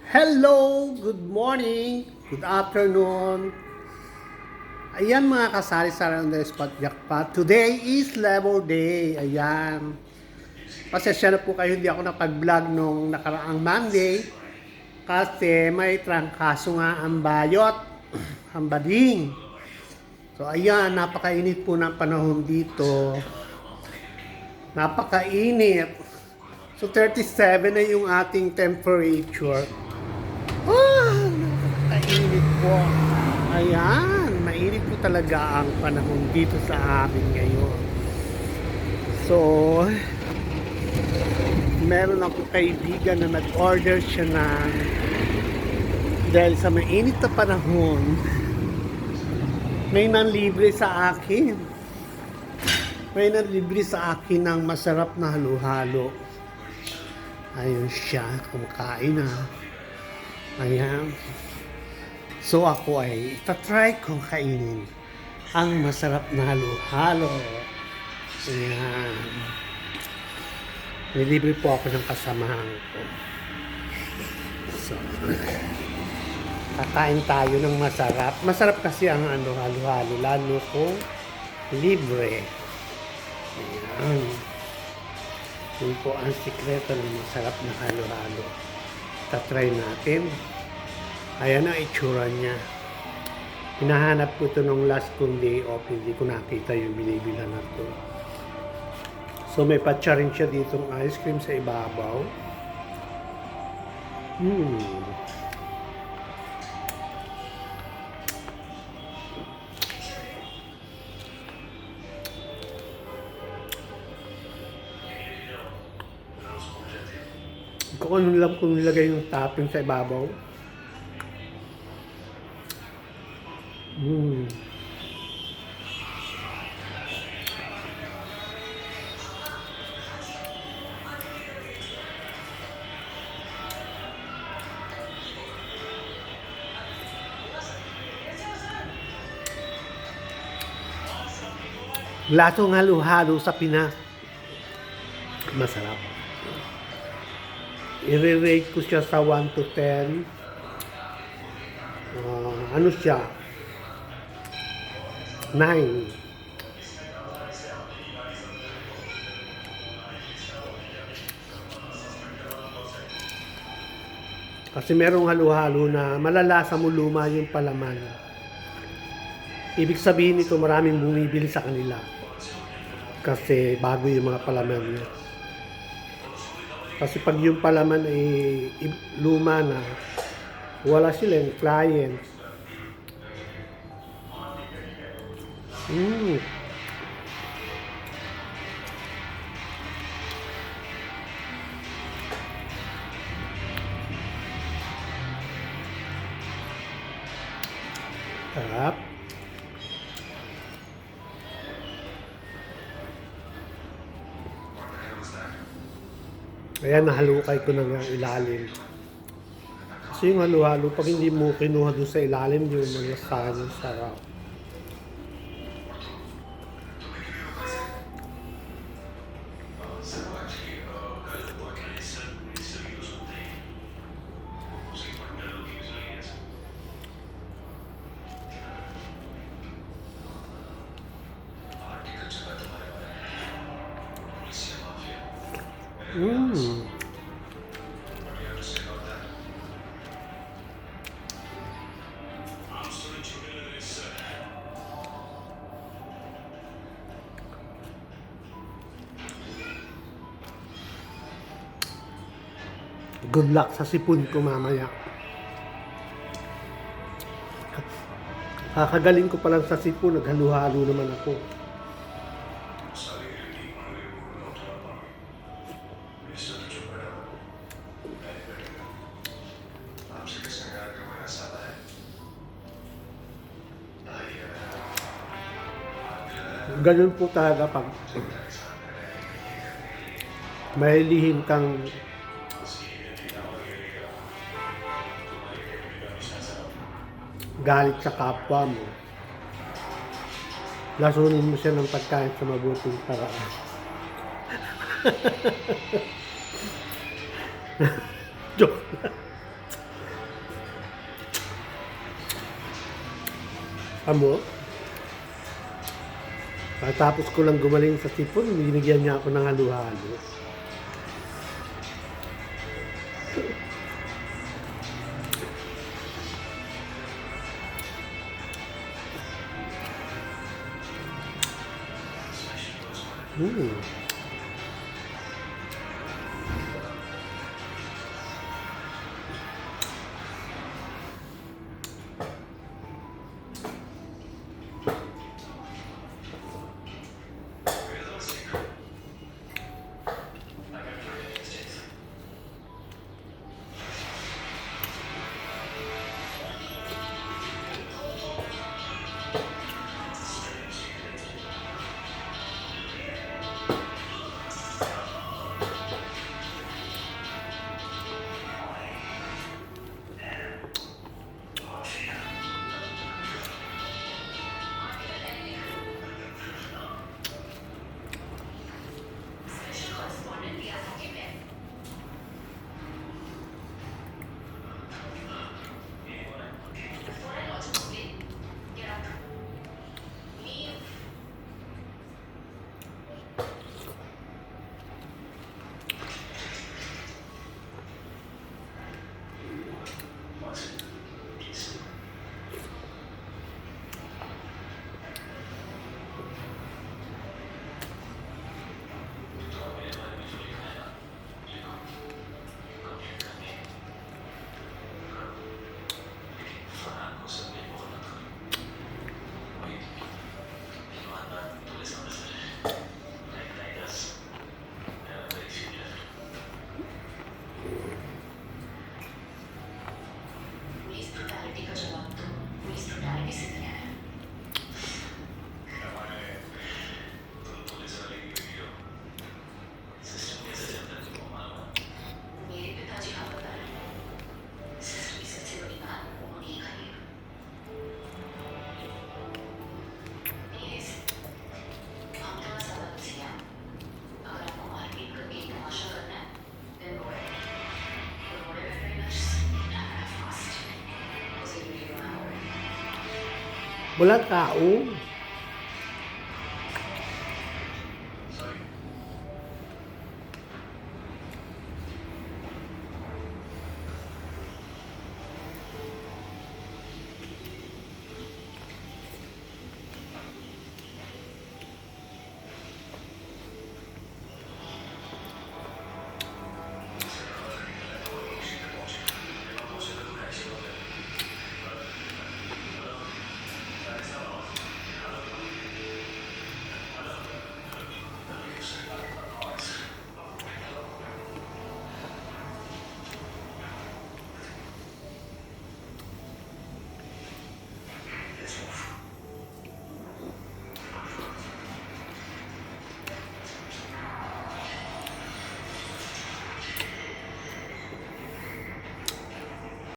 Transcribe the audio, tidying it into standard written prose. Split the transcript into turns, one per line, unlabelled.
Hello! Good morning! Good afternoon! Ayan mga kasari-sari on the spot jackpot. Today is Labor Day. Ayan. Pasensya na po kayo, hindi ako napag-vlog nung nakaraang Monday kasi may trangkaso nga ang bayot, ang bading. So ayan, napakainit po ng panahon dito. Napakainit. So 37 na yung ating temperature. Mainit po. Ayan, mainit po talaga ang panahon dito sa amin ngayon. So, meron akong kaibigan na nag-order siya ng dahil sa mainit na panahon, may nanlibre sa akin. May nanlibre sa akin ng masarap na halo-halo. Ayun siya, kumakain na. Ayan. So ako ay itatry kong kainin ang masarap na halo-halo. Ayan. Nilibre po ako ng kasamahan ko. So, kakain tayo ng masarap. Masarap kasi ang halo-halo, lalo kung libre. Ayan. Yun po ang sikreto ng masarap na halo-halo. Tatry natin. Ayan ang itsura niya. Hinahanap ko ito nung last kong day off. Hindi ko nakita yung binibilan na ito. So may patsa rin siya ditong ice cream sa ibabaw. Kung ano lang kung nilagay yung topping sa ibabaw. Lasong halo-halo sa Pinas. Masarap. I-rate ko siya sa 1 to 10. Ano siya? 9. Kasi merong halo-halo na malalasa mo luma yung palaman. Ibig sabihin nito maraming bumibili sa kanila. Kasi bago yung mga palaman niya. Kasi pag yung palaman ay luma na, wala silang clients. Sarap. Ayan, nahalukay ko na nga ilalim. Kasi yung halo-halo, pag hindi mo kinuha doon sa ilalim, yung mga sarap. Good luck sa sipon ko mamaya. Kakagaling ko pa lang sa sipon, naghalo-halo naman ako. Ganun po talaga pag may lihim kang galit sa kapwa mo. Lasunin mo siya ng pagkain sa mabuting paraan. Joke. Amo. Pagkatapos ko lang gumaling sa sipon, binigyan niya ako ng halo-halo. Mm. Walang tao.